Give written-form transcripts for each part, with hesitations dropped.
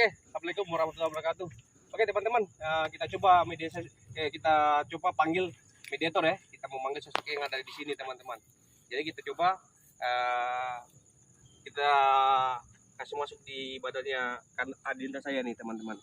Oke, assalamualaikum warahmatullahi wabarakatuh. Oke teman-teman, kita coba kita coba panggil mediator ya. Kita mau manggil sosok yang ada di sini teman-teman. Jadi kita coba kita kasih masuk di badannya kan adinda saya nih teman-teman.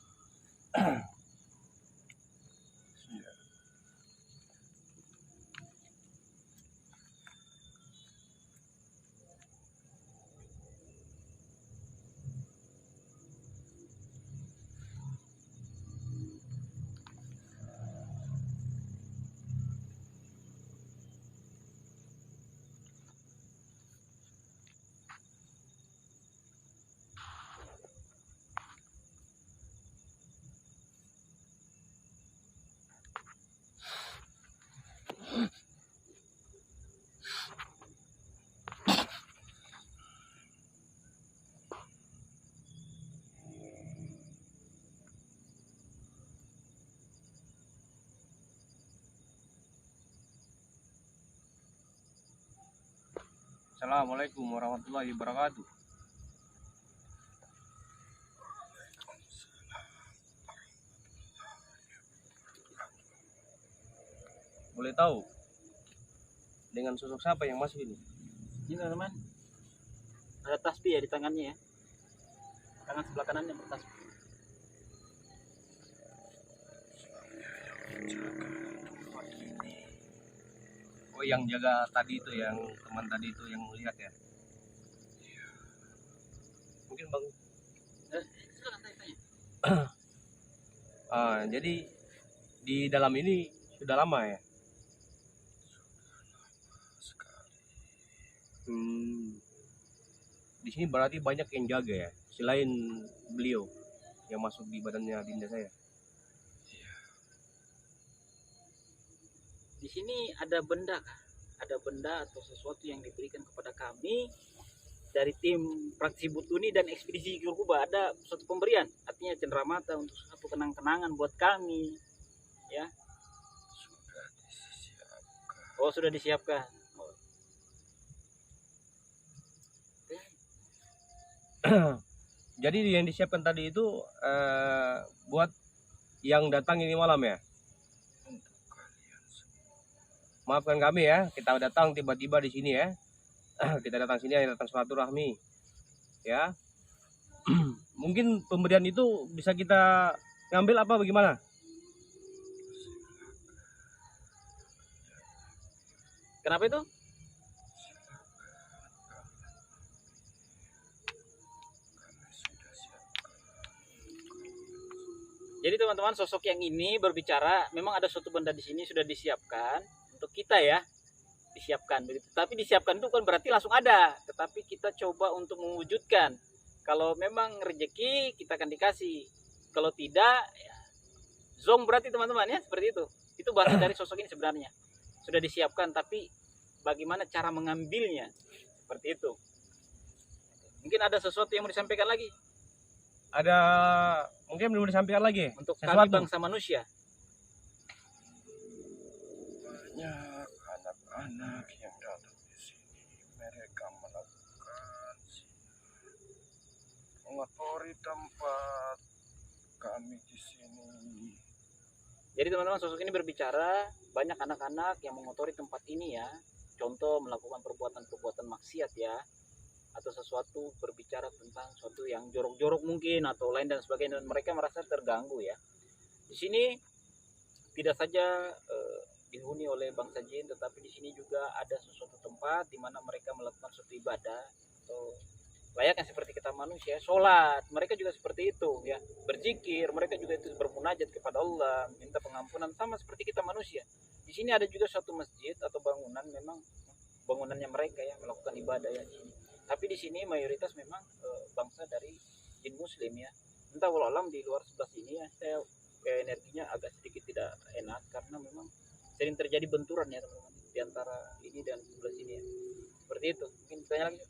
Assalamualaikum warahmatullahi wabarakatuh. Boleh tahu dengan sosok siapa yang masuk ini? Ini teman-teman, ada tasbih ya di tangannya ya. Tangan sebelah kanannya bertasbih. Oh, yang jaga tadi itu, yang teman tadi itu yang melihat ya? Mungkin bang. Silakan tanya. Jadi di dalam ini sudah lama ya? Di sini berarti banyak yang jaga ya, selain beliau yang masuk di badannya dinda saya. Di sini ada benda kah? Ada benda atau sesuatu yang diberikan kepada kami dari tim praktisi Butuni dan ekspedisi Kurkuba. Ada suatu pemberian, artinya cenderamata untuk satu kenang-kenangan buat kami ya. Oh, sudah disiapkan. Jadi yang disiapkan tadi itu buat yang datang ini malam ya? Maafkan kami ya, kita datang tiba-tiba di sini ya. Kita datang sini, datang silaturahmi ya. Mungkin pemberian itu bisa kita ngambil apa bagaimana? Kenapa itu? Jadi teman-teman, sosok yang ini berbicara, memang ada suatu benda di sini sudah disiapkan untuk kita ya, disiapkan begitu. Tapi disiapkan itu kan berarti langsung ada, tetapi kita coba untuk mewujudkan. Kalau memang rezeki kita akan dikasih, kalau tidak ya zong berarti teman-teman ya, seperti itu. Itu bahasa dari sosok ini sebenarnya sudah disiapkan, tapi bagaimana cara mengambilnya, seperti itu. Mungkin ada sesuatu yang mau disampaikan lagi? Ada mungkin belum disampaikan lagi untuk sesuatu? kami bangsa manusia. Banyak anak-anak yang datang di sini, mereka melakukan mengotori tempat kami di sini. Jadi teman-teman, sosok ini berbicara, banyak anak-anak yang mengotori tempat ini ya. Contoh melakukan perbuatan-perbuatan maksiat ya, atau sesuatu berbicara tentang sesuatu yang jorok-jorok mungkin atau lain dan sebagainya, dan mereka merasa terganggu ya. Di sini tidak saja dihuni oleh bangsa jin, tetapi di sini juga ada sesuatu tempat di mana mereka melakukan suatu ibadah atau layaknya seperti kita manusia, sholat, mereka juga seperti itu ya, berzikir, mereka juga itu bermunajat kepada Allah, minta pengampunan sama seperti kita manusia. Di sini ada juga suatu masjid atau bangunan, memang bangunannya mereka ya, melakukan ibadah ya di sini. Tapi di sini mayoritas memang bangsa dari jin muslim ya. Entah walau alam di luar sebelah sini ya, saya energinya agak sedikit tidak enak karena memang sering terjadi benturan ya teman-teman di antara ini dan sebelah sini ya. Seperti itu. Mungkin tanya lagi.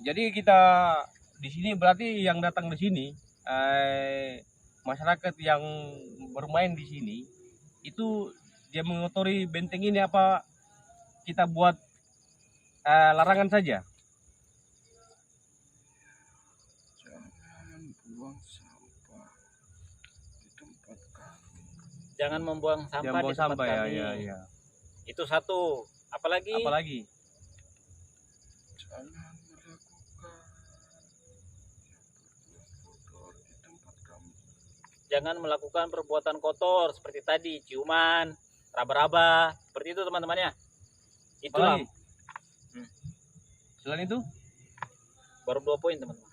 Jadi kita di sini berarti yang datang di sini masyarakat yang bermain di sini itu dia mengotori benteng ini, apa kita buat larangan saja? membuang sampah di tempat kami. Jangan membuang sampah Jangan di buang tempat sampah ya, kami. ya. Itu satu. Apalagi? Apalagi? Jangan melakukan yang kotor di tempat kami. Jangan melakukan perbuatan kotor seperti tadi, ciuman, raba-raba, seperti itu teman-teman ya. Itulah. Apalagi? Selain itu? Baru 2 poin teman-teman.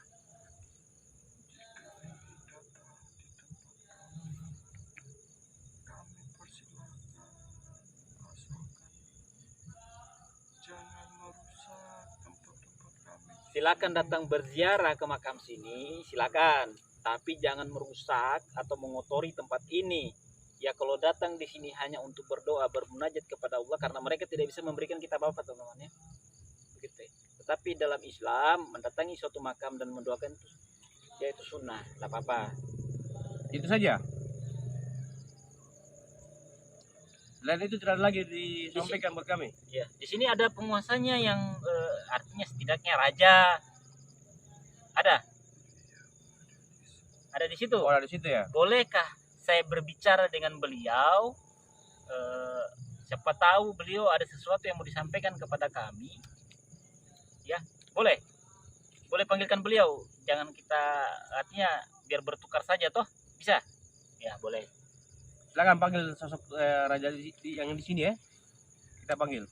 Kami persilakan, asalkan jangan merusak tempat-tempat kami. Silakan datang berziarah ke makam sini, silakan. Tapi jangan merusak atau mengotori tempat ini. Ya kalau datang di sini hanya untuk berdoa, bermunajat kepada Allah karena mereka tidak bisa memberikan kita apa-apa teman-teman ya. Begitu. Tetapi dalam Islam mendatangi suatu makam dan mendoakan itu yaitu sunnah, tidak apa-apa. Itu saja. Selain itu tidak ada lagi disampaikan buat kami. Ya, di sini ada penguasanya yang artinya setidaknya raja. Ada di situ. Oh, ada di situ ya. Bolehkah saya berbicara dengan beliau? Siapa tahu beliau ada sesuatu yang mau disampaikan kepada kami. Ya, boleh. Boleh panggilkan beliau. Jangan kita artinya biar bertukar saja toh. Bisa? Ya, boleh. Silakan panggil sosok raja yang di sini ya. Kita panggil.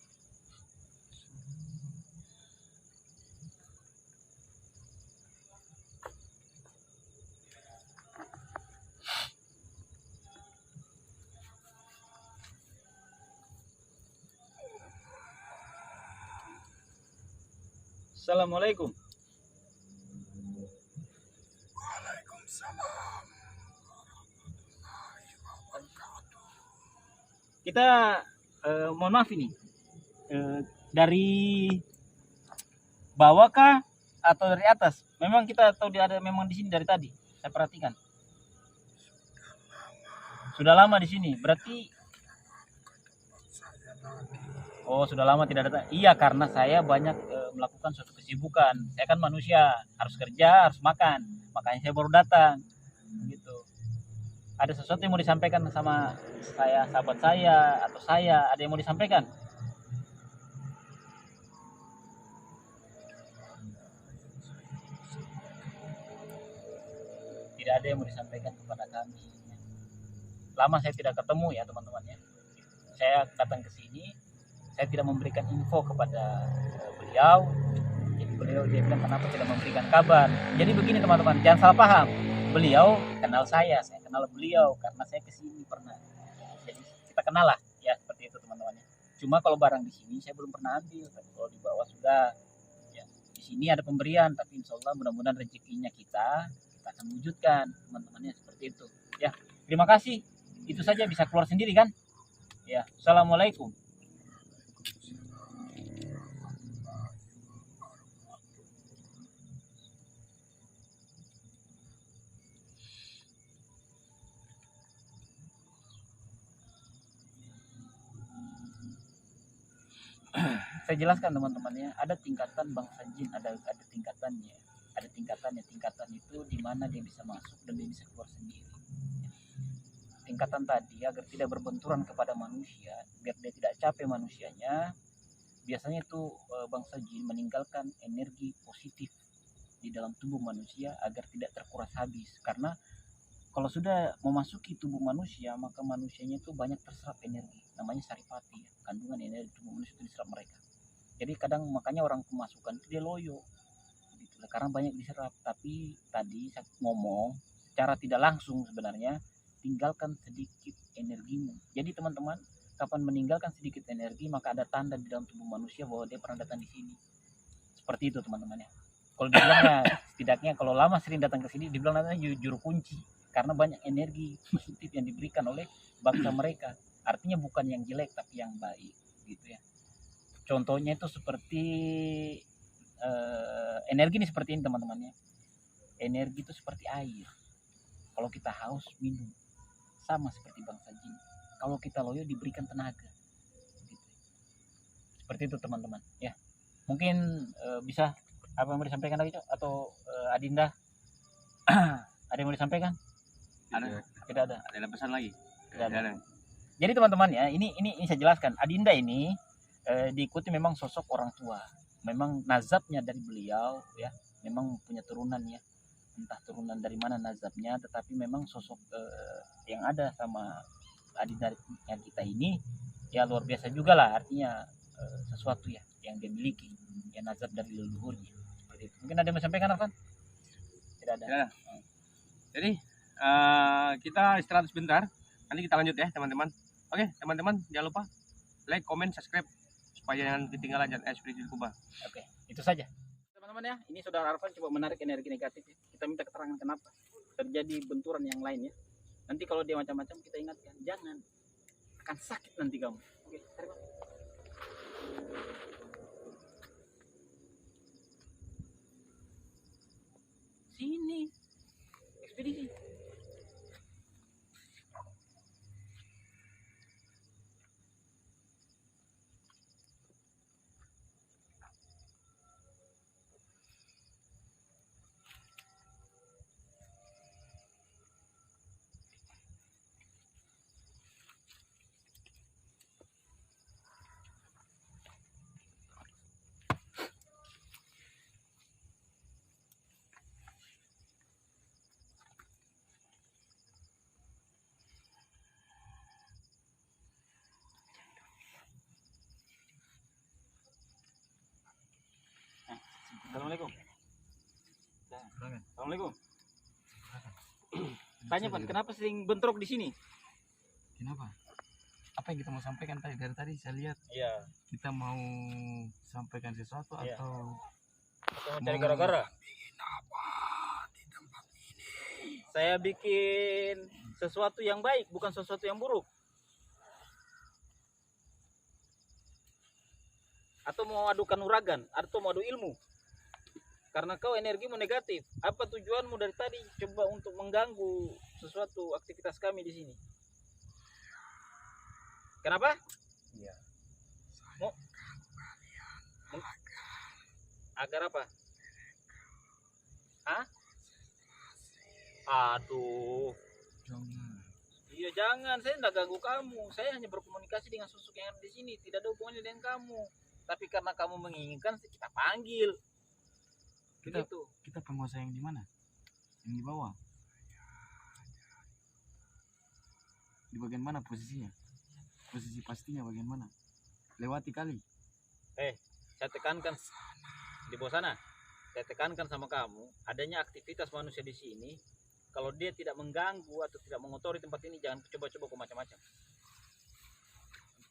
Assalamualaikum. Waalaikumsalam warahmatullahi wabarakatuh. Kita mohon maaf ini dari bawah kah atau dari atas? Memang kita tahu dia ada memang di sini dari tadi. Saya perhatikan. Sudah lama di sini. Berarti sudah lama tidak datang. Iya, karena saya banyak melakukan suatu kesibukan. Saya kan manusia, harus kerja, harus makan. Makanya saya baru datang. Gitu. Ada sesuatu yang mau disampaikan sama saya, sahabat saya atau saya, ada yang mau disampaikan? Tidak ada yang mau disampaikan kepada kami. Lama saya tidak ketemu ya teman-teman ya. Saya datang ke sini, saya tidak memberikan info kepada beliau. Jadi beliau dia bilang kenapa tidak memberikan kabar. Jadi begini teman-teman, jangan salah paham. Beliau kenal saya kenal beliau karena saya kesini pernah. Jadi kita kenal lah ya seperti itu teman-teman. Cuma kalau barang di sini saya belum pernah ambil. Tapi kalau di bawah sudah. Ya, di sini ada pemberian, tapi insya Allah mudah-mudahan rezekinya kita akan wujudkan teman-temannya seperti itu. Ya, terima kasih. Itu saja bisa keluar sendiri kan? Ya, assalamualaikum. Saya jelaskan teman-teman ya, ada tingkatan bangsa jin, ada tingkatannya. Ada tingkatannya. Tingkatan itu di mana dia bisa masuk dan dia bisa keluar sendiri. Tingkatan tadi agar tidak berbenturan kepada manusia, biar dia tidak capek manusianya, biasanya itu bangsa jin meninggalkan energi positif di dalam tubuh manusia agar tidak terkuras habis. Karena kalau sudah memasuki tubuh manusia, maka manusianya itu banyak terserap energi, namanya saripati ya. Kandungan energi tubuh manusia itu diserap mereka. Jadi kadang makanya orang kemasukan itu dia loyo gitu, karena banyak diserap. Tapi tadi saya ngomong secara tidak langsung sebenarnya, tinggalkan sedikit energimu. Jadi teman-teman, kapan meninggalkan sedikit energi, maka ada tanda di dalam tubuh manusia bahwa dia pernah datang di sini. Seperti itu teman-teman ya. Kalau dibilangnya setidaknya kalau lama sering datang ke sini, dibilang namanya juru kunci, karena banyak energi positif yang diberikan oleh bangsa mereka. Artinya bukan yang jelek tapi yang baik gitu ya. Contohnya itu seperti energi ini seperti ini teman-teman ya. Energi itu seperti air. Kalau kita haus minum, sama seperti bangsa jin. Kalau kita loyo diberikan tenaga gitu. Seperti itu teman-teman ya. Mungkin bisa apa yang mau disampaikan lagi Cok? Atau Adinda? Ada yang mau disampaikan? Ada. Tidak ada. Ada pesan lagi? Tidak ada. Jadi teman-teman ya, ini saya jelaskan. Adinda ini diikuti memang sosok orang tua. Memang nazabnya dari beliau ya, memang punya turunan ya. Entah turunan dari mana nazabnya, tetapi memang sosok yang ada sama Adinda yang kita ini ya luar biasa juga lah, artinya sesuatu ya yang dia miliki, yang nazab dari leluhurnya. Seperti itu. Mungkin ada yang mau sampaikan, Afan? Tidak ada. Tidak ada. Jadi kita istirahat sebentar. Nanti kita lanjut ya teman-teman. Oke teman-teman, jangan lupa like, comment, subscribe supaya jangan ketinggalan dan ekspedisi Kuba. Oke, itu saja. Teman-teman ya, ini saudara Arfan coba menarik energi negatif ya. Kita minta keterangan kenapa terjadi benturan yang lain ya. Nanti kalau dia macam-macam kita ingatkan, jangan, akan sakit nanti kamu. Oke, terima kasih. Sini, ekspedisi. Assalamualaikum. Assalamualaikum. Tanya Pan, kenapa sering bentrok di sini? Kenapa? Apa yang kita mau sampaikan tadi? Dari tadi saya lihat Iya. kita mau sampaikan sesuatu Iya. atau Mau cari gara-gara? Saya bikin sesuatu yang baik, bukan sesuatu yang buruk. Atau mau adukan uragan, atau mau adu ilmu. Karena kau energimu negatif. Apa tujuanmu dari tadi? Coba untuk mengganggu sesuatu aktivitas kami di sini. Kenapa? Iya. Mau agar apa? Hah? Aduh. jangan. Iya jangan, saya tidak ganggu kamu. Saya hanya berkomunikasi dengan sosok yang ada di sini. Tidak ada hubungannya dengan kamu. Tapi karena kamu menginginkan, kita panggil. Kita Gitu. kita penguasa yang di mana? Yang di bawah. Di bagian mana posisinya? Posisi pastinya bagian mana? Lewati kali. Saya tekankan di bawah sana. Saya tekankan sama kamu, adanya aktivitas manusia di sini. Kalau dia tidak mengganggu atau tidak mengotori tempat ini, jangan coba-coba ke macam-macam.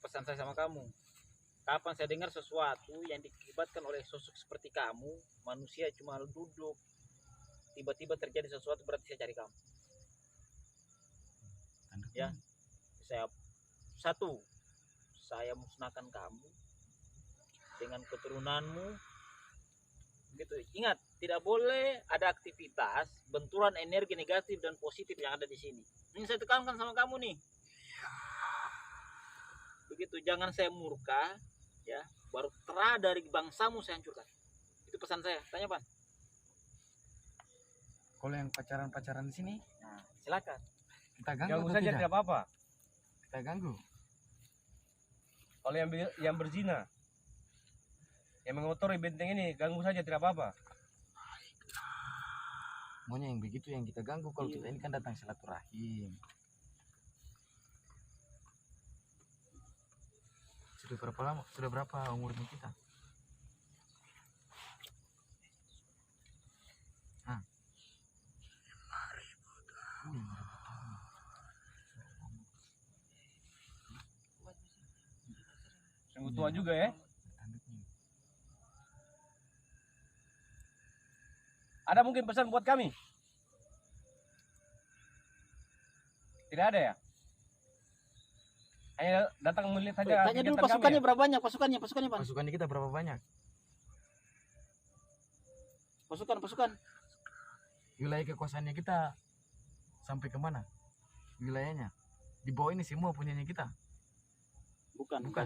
Pesan saya sama kamu. Kapan saya dengar sesuatu yang dikibatkan oleh sosok seperti kamu, manusia cuma duduk, tiba-tiba terjadi sesuatu, berarti saya cari kamu. Tanda Ya. kuning. Saya musnahkan kamu dengan keturunanmu. Gitu. Ingat, tidak boleh ada aktivitas benturan energi negatif dan positif yang ada di sini. Ini saya tekankan sama kamu nih. Begitu, jangan saya murka, ya. Baru terah dari bangsamu saya hancurkan. Itu pesan saya. Tanya Pan. Kalau yang pacaran-pacaran di sini, Nah, silakan. kita ganggu Ganggu atau saja tidak? tidak apa-apa. Kita ganggu. Kalau yang berzina, yang mengotori benteng ini, ganggu saja tidak apa-apa. Maunya yang begitu yang kita ganggu. Kalau Iya. kita ini kan datang silaturahim. Sudah berapa lama? Sudah berapa umurnya kita? Hah? 5.000 tahun. Sungguh tua juga ya. Tanduknya. Ada mungkin pesan buat kami? Tidak ada ya? Hanya datang melihat saja. Tanya dulu kegiatan kami pasukannya ya? berapa banyak? Pasukannya Pan. Pasukan kita berapa banyak? Pasukan. Wilayah kekuasaannya kita sampai ke mana? Wilayahnya di bawah ini semua punyanya kita. Bukan. Bukan.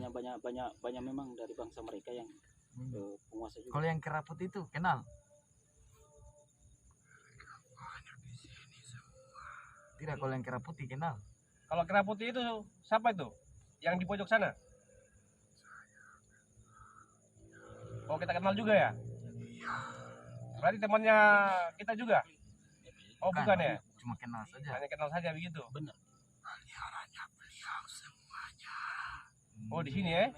Banyak memang dari bangsa mereka yang penguasa juga. Kalau yang keraput itu kenal? Tidak, kalau yang kera putih kenal. Kalau kera putih itu siapa itu? Yang di pojok sana? Oh, kita kenal juga ya? Berarti temannya kita juga? Oh, bukan ya? Cuma kenal saja. Hanya kenal saja begitu. Benar. Oh, di sini ya?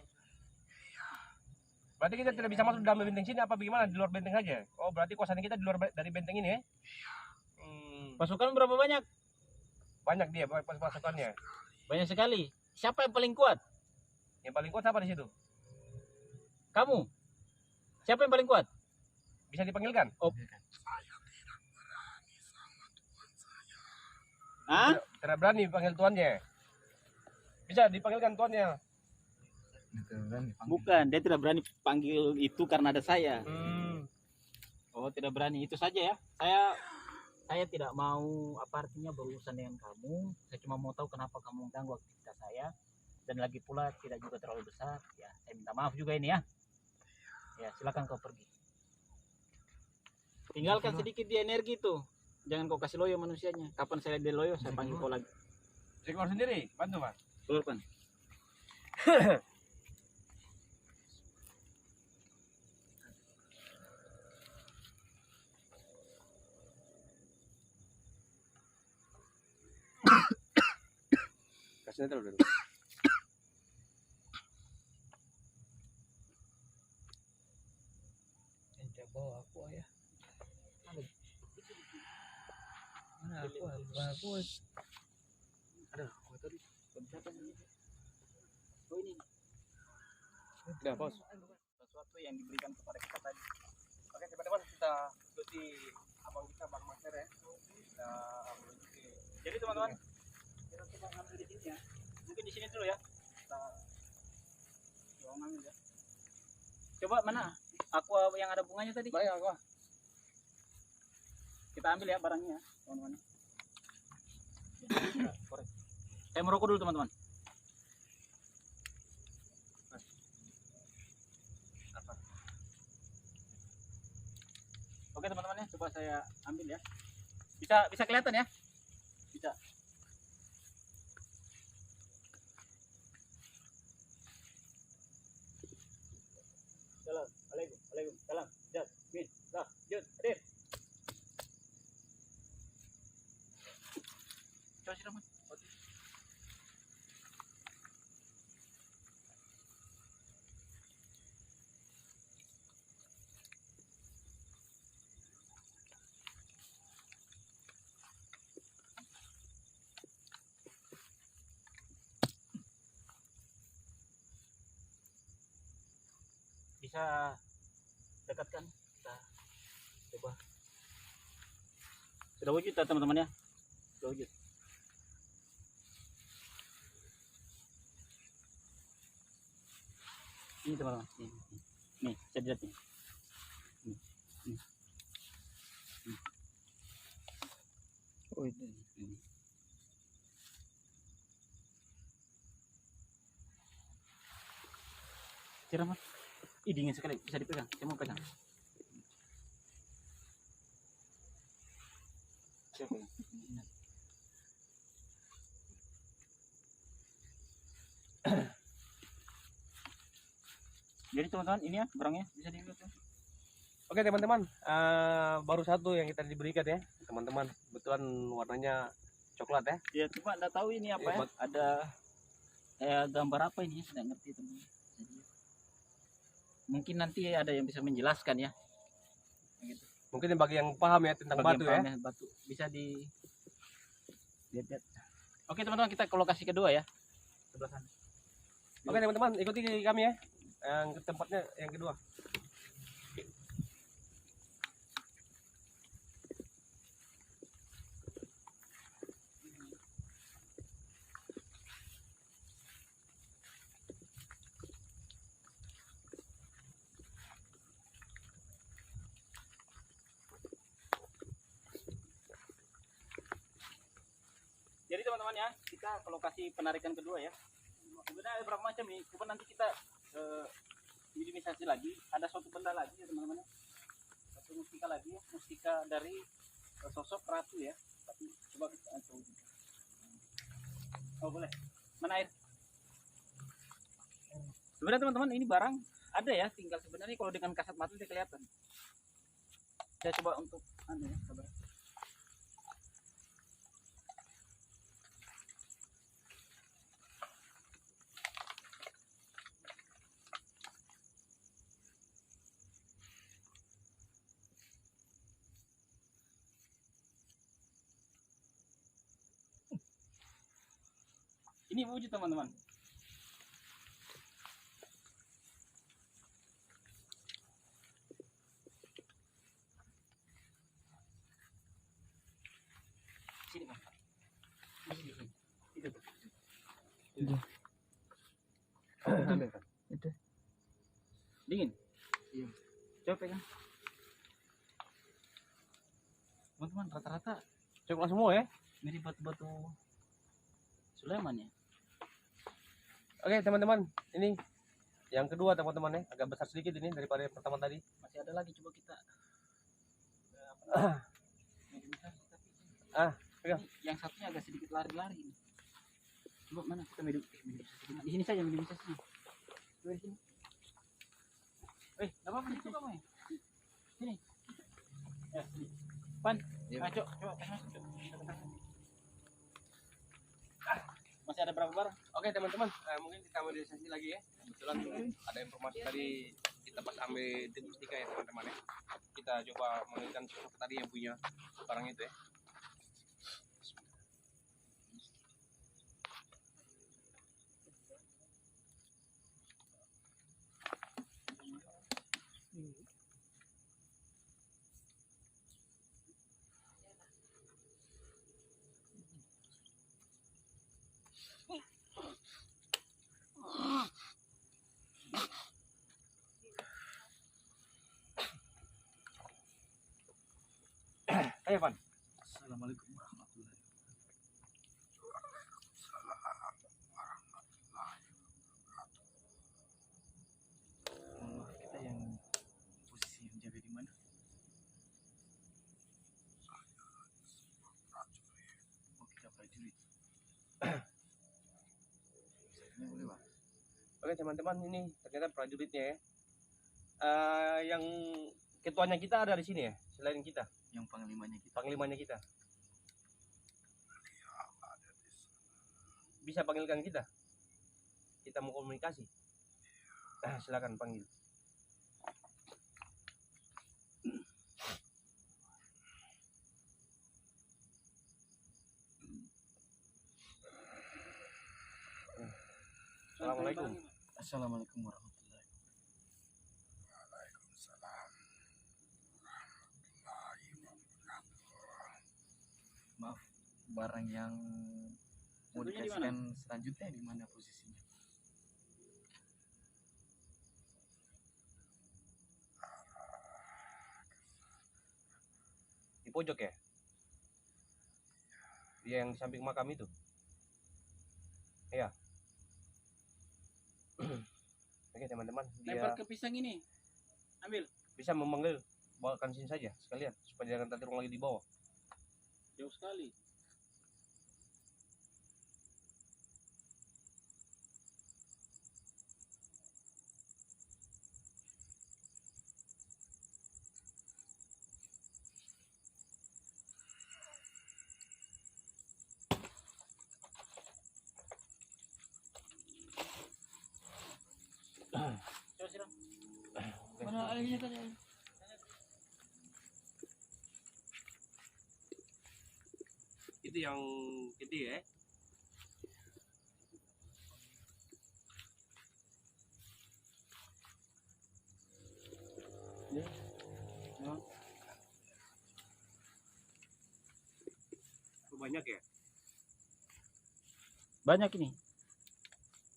Berarti kita tidak bisa masuk dalam benteng sini apa bagaimana? Di luar benteng aja? Oh, berarti kosan kita di luar dari benteng ini ya? Pasukan berapa banyak? Banyak dia pasukannya. Banyak sekali. Siapa yang paling kuat? Yang paling kuat siapa di situ? Kamu. Siapa yang paling kuat? Bisa dipanggilkan? Hah? Tidak berani panggil tuannya. Bisa dipanggilkan tuannya. Bukan, dia tidak berani panggil itu karena ada saya. Hmm. Oh, tidak berani. Itu saja ya. Saya tidak mau apa artinya berurusan dengan kamu. Saya cuma mau tahu kenapa kamu mengganggu aktivitas saya. Dan lagi pula tidak juga terlalu besar. Ya, saya minta maaf juga ini ya. Ya, silakan kau pergi. Tinggalkan sedikit di energi tuh. Jangan kau kasih loyo manusianya. Kapan saya lihat dia loyo, saya panggil kau lagi. Saya keluar sendiri, bantu Mas. Keluarkan. Kasih netral dulu. Bawa aku ya. Mana aku ada aku tadi. Oh ini. Udah, Bos. Sesuatu yang diberikan kepada kita tadi. Oke, teman-teman, kita ikuti abang kita Bang Master ya. Kita Jadi teman-teman, kita coba ngambil di sini ya. Mungkin di sini dulu ya. Kita coba ngambil ya. Coba mana? Aqua yang ada bunganya tadi. baik Aqua. Kita ambil ya barangnya, teman-teman. Korek. Saya merokok dulu teman-teman. Oke teman-teman ya, coba saya ambil ya. Bisa kelihatan ya? Bisa. Salam, alaikum, salam, jad, min, lah, jud, hadir. Coba sih teman. Bisa dekatkan, kita coba. Sudah wujud ya teman-teman ya, sudah wujud. Ini teman-teman, nih bisa dilihat nih. Nih. Oh itu. Ini. Cerah mas. Ih dingin sekali, bisa dipegang. Saya mau pegang. Siapa ya? Jadi teman-teman ini ya barangnya bisa dilihat ya. Oke teman-teman, baru satu yang kita diberikan ya teman-teman. Kebetulan warnanya coklat ya. Ya cuma anda tahu ini apa Ya, ya? Ada gambar apa ini? Saya nggak ngerti teman. Mungkin nanti ada yang bisa menjelaskan ya. Gitu. Mungkin bagi yang paham ya tentang Bagi batu yang ya. paham batu bisa di lihat. Oke teman-teman kita ke lokasi kedua ya. Sebelah sana. Oke teman-teman, ikuti kami ya. Yang ke tempatnya yang kedua. Jadi teman-teman ya, kita ke lokasi penarikan kedua ya. Sebenarnya ada berapa macam nih, coba nanti kita minimalisasi lagi. Ada suatu benda lagi ya teman-teman ya. Satu mustika lagi ya, mustika dari sosok ratu ya. Tapi coba kita coba. Oh boleh. Mana air? Sebenarnya teman-teman ini barang ada ya, tinggal sebenarnya kalau dengan kasat mata tidak kelihatan. Saya coba untuk anu ya, sabar. Ini wujud teman-teman. Sini Bang. Itu. Ambil, Pak. Itu. Dingin. Iya. Coba pegang. Teman-teman rata-rata Coklat semua ya. mirip batu-batu Sulaiman ya. Oke teman-teman, ini yang kedua teman-teman ya, agak besar sedikit ini daripada yang pertama tadi. Masih ada lagi, coba kita pegang. ini yang satunya agak sedikit lari-lari. Coba mana kita di sini saja mediumisasinya. Coba di sini. Enggak apa-apa itu kamu ya. Sini. Ya, sini. Pan, Iya. coba masuk. Masih ada berapa barang? Oke teman-teman, mungkin kita mediasi lagi ya. Kebetulan ada informasi tadi kita pas ambil tim mustika ya teman-teman ya. Kita coba mengenalkan sosok tadi yang punya barang itu ya. Ayo Pan. Assalamualaikum warahmatullahi wabarakatuh. Maaf, kita yang posisi menjaga di mana? Oh, kita prajurit. Satunya boleh, Pak? Oke teman-teman, ini ternyata prajuritnya ya. Yang ketuanya kita ada di sini ya, selain kita, Yang panglimanya kita. panglimanya kita. Bisa panggilkan kita. Kita mau komunikasi. Silakan panggil. Assalamualaikum. Assalamualaikum warahmatullahi Maaf, barang yang mau Satunya di dikasihkan selanjutnya di mana posisinya? Di pojok ya? Dia yang di samping makam itu. Iya. Oke teman-teman, Lempar dia ke pisang ini. Ambil. bisa memanggil, bawakan sini saja sekalian supaya jangan tertirung lagi di bawah. Jauh sekali. Coba siram. Mana airnya tadi? Itu yang gede ya. Oh, banyak ya. Banyak ini.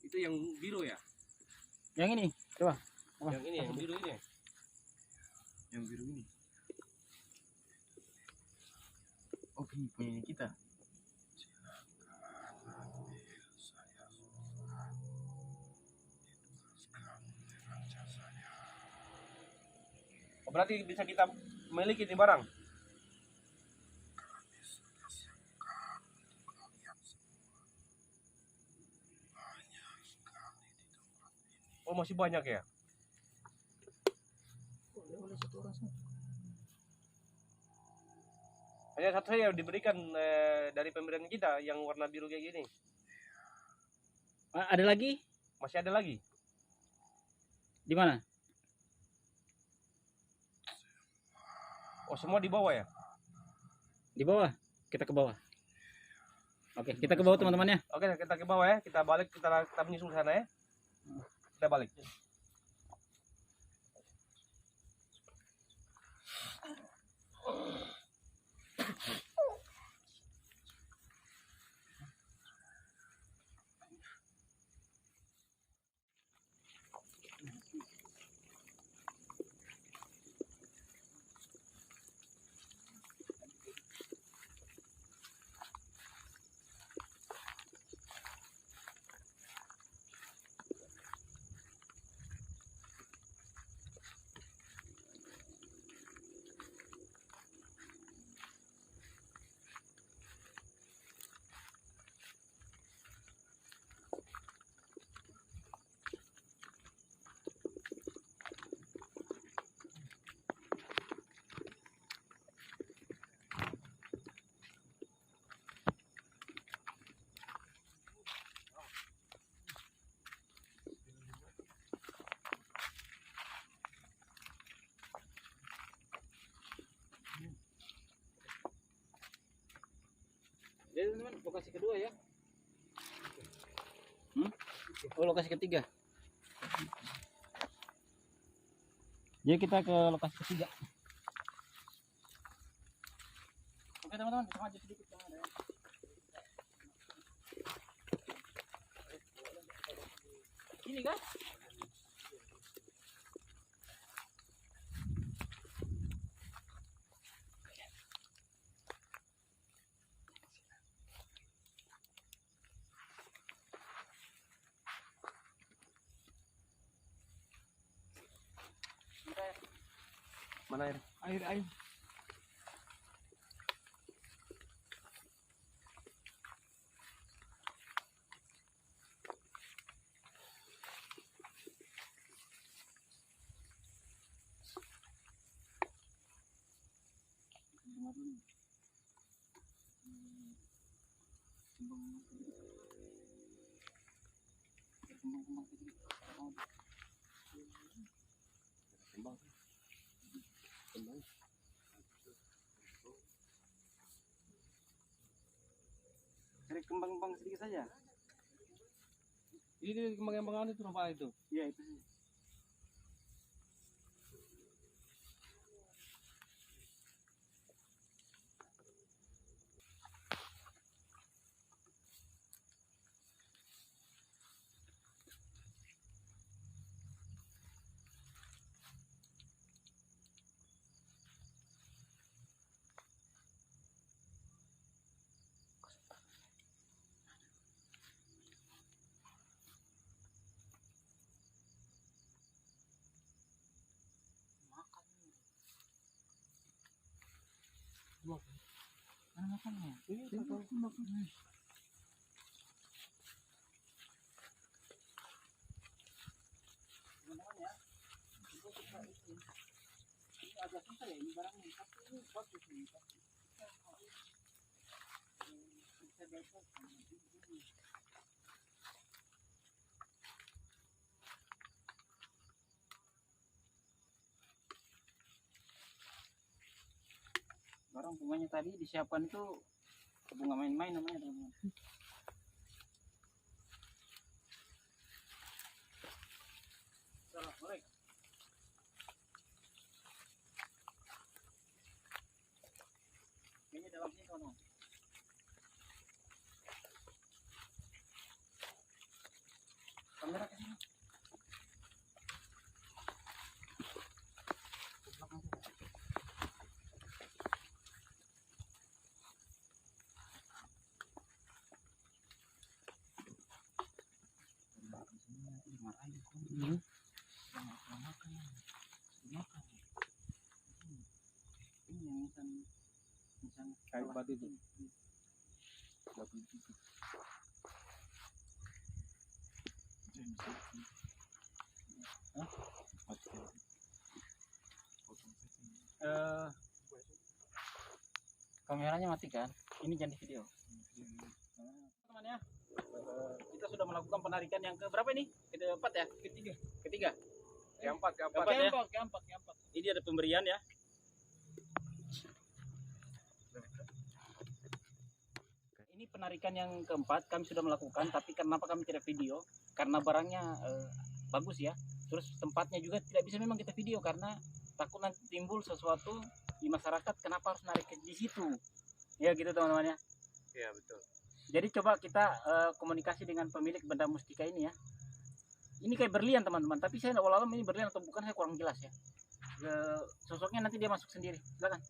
Itu yang biru ya. Yang ini. Coba. Yang ini yang biru ini. Yang biru ini. Oke, punya kita. Oh, berarti bisa kita miliki ini barang. Oh masih banyak ya. Boleh satu orang saja. Hanya satu saja yang diberikan dari pemberian kita yang warna biru kayak gini. Ada lagi? Masih ada lagi. Di mana? Oh semua di bawah ya. Di bawah. Kita ke bawah. Oke, kita ke bawah teman-teman ya. Oke kita ke bawah ya. Kita balik kita menyusul sana ya. Kita balik. Jadi teman-teman, lokasi kedua ya. Oh, lokasi ketiga. Jadi kita ke lokasi ketiga. Oke teman-teman, kita maju sedikit. Ini kan? Mana air? Air. Cari kembang-kembang sedikit saja. Ini kembang-kembangan itu apa itu? Iya itu. Mana makannya? Ini agak susah ya ini barangnya, tapi ini bagus nih. Barang bunganya tadi disiapkan itu bunga main-main namanya teman-teman. Assalamualaikum. Kayaknya dalam sini teman-teman. Kamera ke sini. Ini yang nisan Kayu batu itu. Kameranya matikan. Ini jangan di video. Teman ya, kita sudah melakukan penarikan yang ke berapa ini? Keempat ya? Ketiga. Keempat ya. Keempat. Ini ada pemberian ya. Ini penarikan yang keempat kami sudah melakukan, tapi kenapa kami tidak video? Karena barangnya bagus ya. Terus tempatnya juga tidak bisa memang kita video karena takut nanti timbul sesuatu di masyarakat. Kenapa harus narik di situ? Ya gitu teman-teman ya. Iya betul. Jadi coba kita komunikasi dengan pemilik benda mustika ini ya. Ini kayak berlian teman-teman, tapi saya tidak alam ini berlian atau bukan, saya kurang jelas ya. Sosoknya nanti dia masuk sendiri. Silakan.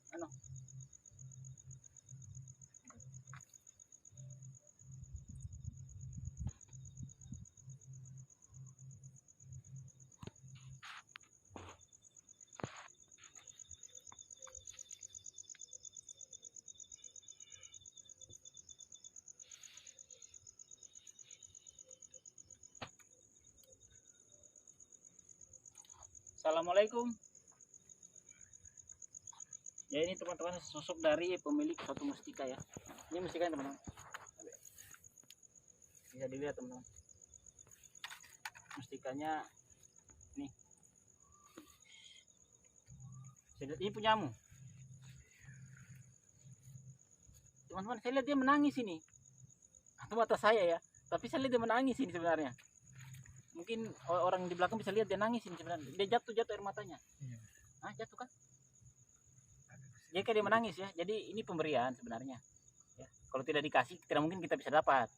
Assalamualaikum. Ya ini teman-teman sosok dari pemilik suatu mustika ya. Ini mustika teman-teman. Bisa dilihat teman-teman. Mustikanya nih. Ini punyamu. Teman-teman, saya lihat dia menangis ini. Atau mata saya ya. Tapi saya lihat dia menangis ini sebenarnya. Mungkin orang di belakang bisa lihat dia nangis ini sebenarnya. Dia jatuh air matanya. Iya. Jatuh kan? Jadi kayak dia menangis ya. Jadi ini pemberian sebenarnya. Ya. Kalau tidak dikasih, tidak mungkin kita bisa dapat.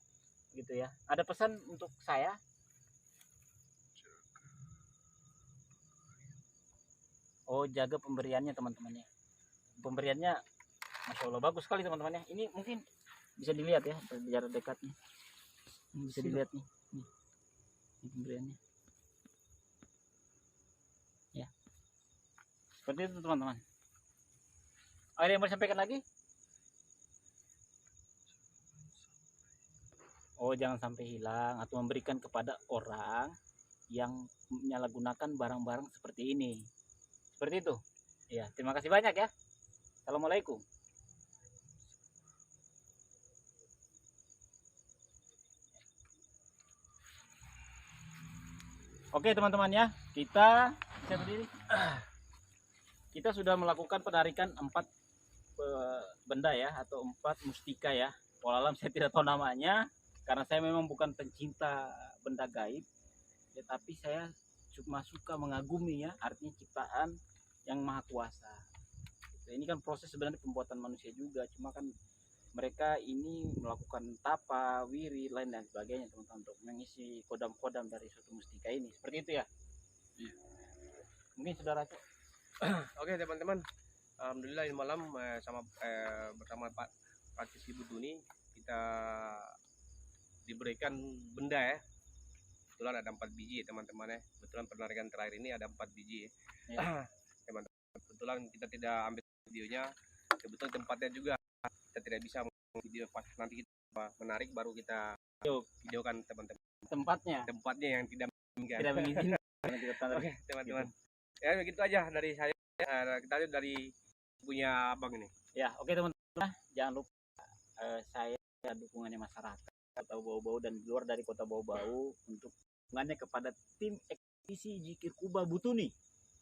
Gitu ya. Ada pesan untuk saya. Oh, jaga pemberiannya teman-temannya. Pemberiannya, masya Allah bagus sekali teman-temannya. Ini mungkin bisa dilihat ya dari jarak dekat nih. Ini bisa dilihat nih. Ini pemberiannya ya, seperti itu teman-teman. Ada yang mau disampaikan lagi? Oh, jangan sampai hilang atau memberikan kepada orang yang menyalahgunakan barang-barang seperti ini. Seperti itu ya. Terima kasih banyak ya. Assalamualaikum. Oke teman-teman ya, kita bisa berdiri. Kita sudah melakukan penarikan 4 benda ya, atau 4 mustika ya. Wallahualam saya tidak tahu namanya karena saya memang bukan pencinta benda gaib ya, tapi saya cuma suka mengagumi ya, artinya ciptaan yang maha kuasa. Ini kan proses sebenarnya pembuatan manusia juga, cuma kan mereka ini melakukan tapa, wiri, lain dan sebagainya teman-teman untuk mengisi kodam-kodam dari suatu mustika ini. Seperti itu ya. Mungkin saudara. Oke teman-teman, alhamdulillah ini malam bersama Pak Praktisi Butuni kita diberikan benda ya. Kebetulan ada 4 biji teman-teman ya. Kebetulan penarikan terakhir ini ada 4 biji ya. Teman-teman, kebetulan kita tidak ambil videonya, kebetulan tempatnya juga kita tidak bisa video, pas nanti kita menarik baru kita videokan teman-teman. Tempatnya yang tidak mengizinkan. Oke teman-teman, ya begitu aja dari saya. Kita dari punya abang ini ya. Oke teman-teman, jangan lupa saya dukungannya masyarakat atau Bau-Bau dan di luar dari kota Bau-Bau untuk dukungannya kepada tim ekspedisi Zikir Kuba Butuni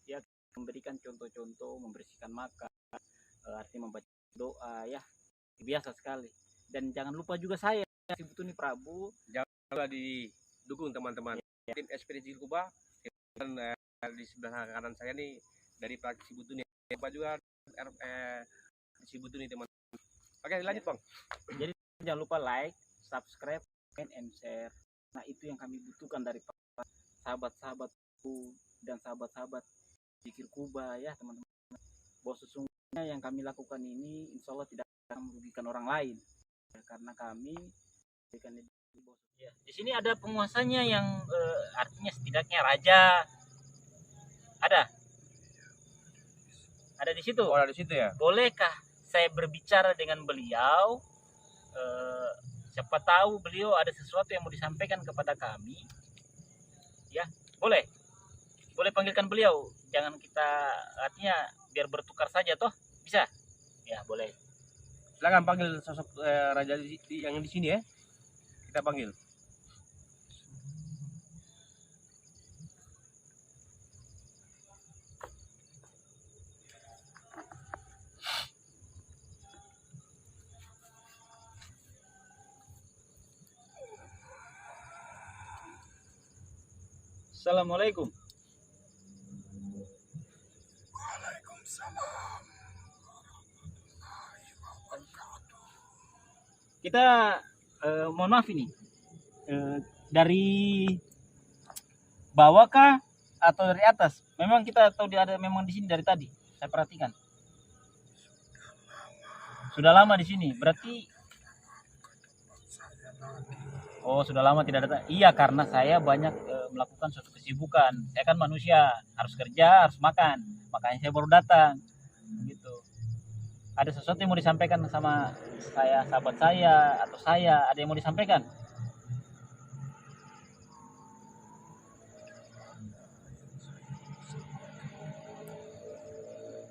ya, memberikan contoh-contoh, membersihkan makam, artinya membaca doa ya, biasa sekali. Dan jangan lupa juga saya si Butuni Prabu, jangan lupa didukung teman-teman ya. Tim ekspedisi Kuba dan di sebelah kanan saya nih dari Praktisi Butuni, lupa juga si Butuni teman-teman. Oke lanjut bang. Jadi jangan lupa like, subscribe, and share. Nah itu yang kami butuhkan dari sahabat-sahabatku dan sahabat-sahabat Zikir Kuba ya teman-teman. Bahwa sesungguhnya yang kami lakukan ini insya Allah tidak akan merugikan orang lain ya, karena kami ya. Di sini ada penguasanya yang artinya setidaknya raja. Ada di situ. Oh, ada di situ ya. Bolehkah saya berbicara dengan beliau? Siapa tahu beliau ada sesuatu yang mau disampaikan kepada kami. Ya, boleh. boleh panggilkan beliau, jangan kita artinya biar bertukar saja toh, bisa? Ya boleh. Silakan panggil sosok raja yang di sini ya. Kita panggil. Assalamualaikum. Kita mohon maaf ini dari bawah kah atau dari atas? Memang kita tahu dia ada memang di sini dari tadi. Saya perhatikan. Sudah lama di sini. Berarti oh, sudah lama tidak datang. Iya, karena saya banyak melakukan suatu kesibukan. Saya kan manusia, harus kerja, harus makan. Makanya saya baru datang. Gitu. Ada sesuatu yang mau disampaikan sama saya, sahabat saya, atau saya, ada yang mau disampaikan?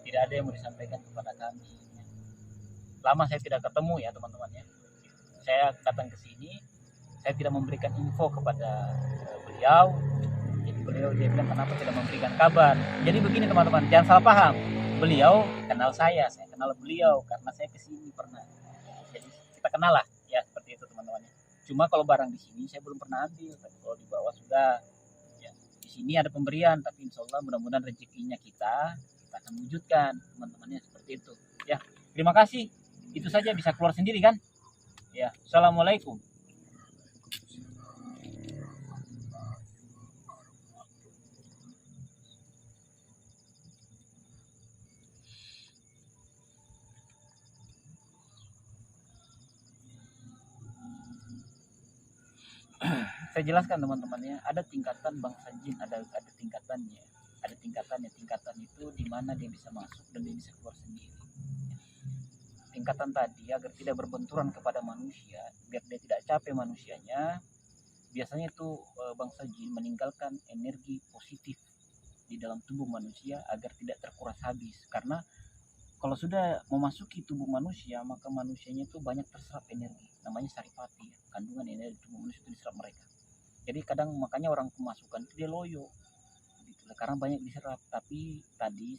Tidak ada yang mau disampaikan kepada kami. Lama saya tidak ketemu ya teman-teman ya. Saya datang ke sini, saya tidak memberikan info kepada beliau. Jadi beliau dia bilang kenapa tidak memberikan kabar. Jadi begini teman-teman, jangan salah paham. Beliau kenal saya kenal beliau karena saya kesini pernah. Jadi kita kenal lah ya seperti itu teman-teman. Cuma kalau barang di sini saya belum pernah ambil, tapi kalau di bawah sudah. Ya, di sini ada pemberian, tapi insya Allah mudah-mudahan rezekinya kita akan wujudkan teman-temannya seperti itu. Ya, terima kasih. Itu saja bisa keluar sendiri kan? Ya, assalamualaikum. Saya jelaskan teman-teman ya, ada tingkatan bangsa jin, ada tingkatannya. Ada tingkatannya. Tingkatan itu di mana dia bisa masuk dan dia bisa keluar sendiri. Tingkatan tadi agar tidak berbenturan kepada manusia, biar dia tidak capek manusianya. Biasanya itu bangsa jin meninggalkan energi positif di dalam tubuh manusia agar tidak terkuras habis. Karena kalau sudah memasuki tubuh manusia, maka manusianya itu banyak terserap energi. Namanya saripati, kandungan energi tubuh manusia itu diserap mereka. Jadi kadang makanya orang kemasukan itu dia loyo. Gitu. Karena banyak diserap. Tapi tadi